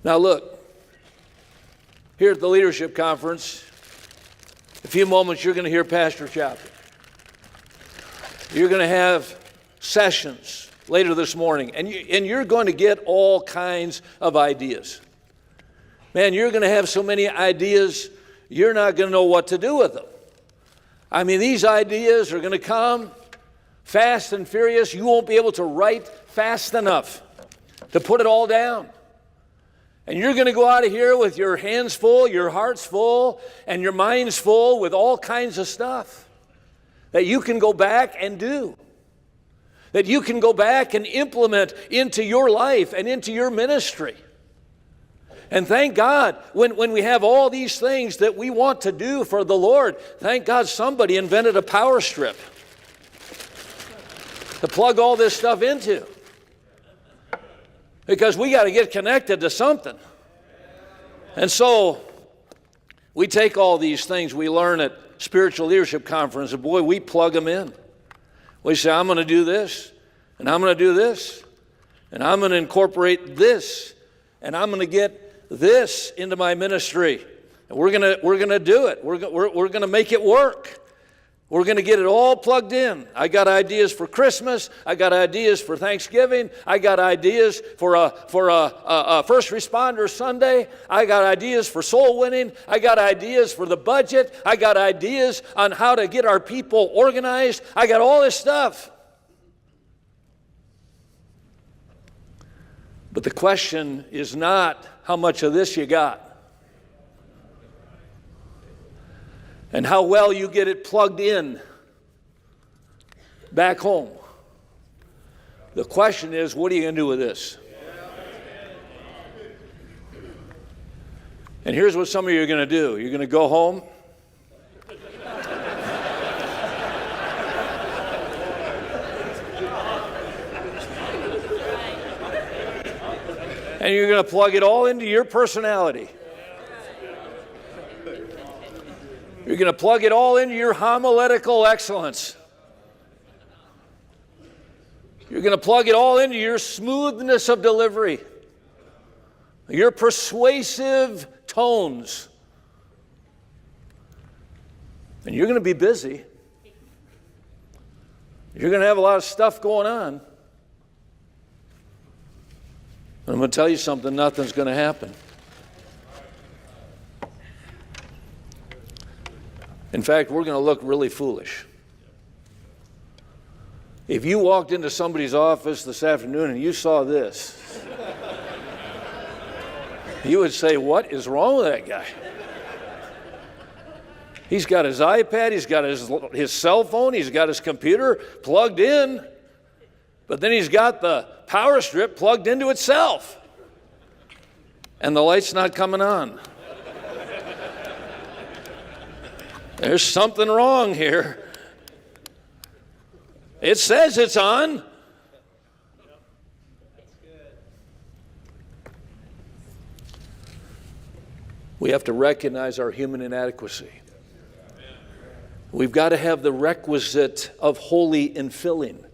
Now look, here at the Leadership Conference, in a few moments you're going to hear Pastor Chappell. You're going to have sessions later this morning, and you're going to get all kinds of ideas. Man, you're going to have so many ideas, you're not going to know what to do with them. I mean, these ideas are going to come fast and furious. You won't be able to write fast enough to put it all down. And you're going to go out of here with your hands full, your hearts full, and your minds full with all kinds of stuff that you can go back and do, that you can go back and implement into your life and into your ministry. And thank God, when we have all these things that we want to do for the Lord, thank God somebody invented a power strip to plug all this stuff into. Because we got to get connected to something. And so we take all these things we learn at Spiritual Leadership Conference, and boy, we plug them in. We say, I'm going to do this, and I'm going to do this, and I'm going to incorporate this, and I'm going to get this into my ministry. And we're going to do it. We're going to make it work. We're going to get it all plugged in. I got ideas for Christmas. I got ideas for Thanksgiving. I got ideas for a First Responder Sunday. I got ideas for soul winning. I got ideas for the budget. I got ideas on how to get our people organized. I got all this stuff. But the question is not how much of this you got and how well you get it plugged in back home. The question is, what are you going to do with this? And here's what some of you are going to do. You're going to go home. And you're going to plug it all into your personality. You're going to plug it all into your homiletical excellence. You're going to plug it all into your smoothness of delivery, your persuasive tones. And you're going to be busy. You're going to have a lot of stuff going on. I'm going to tell you something, nothing's going to happen. In fact, we're going to look really foolish. If you walked into somebody's office this afternoon and you saw this, you would say, what is wrong with that guy? He's got his iPad, he's got his cell phone, he's got his computer plugged in, but then he's got the power strip plugged into itself, and the light's not coming on. There's something wrong here. It says it's on. We have to recognize our human inadequacy. We've got to have the requisite of holy infilling.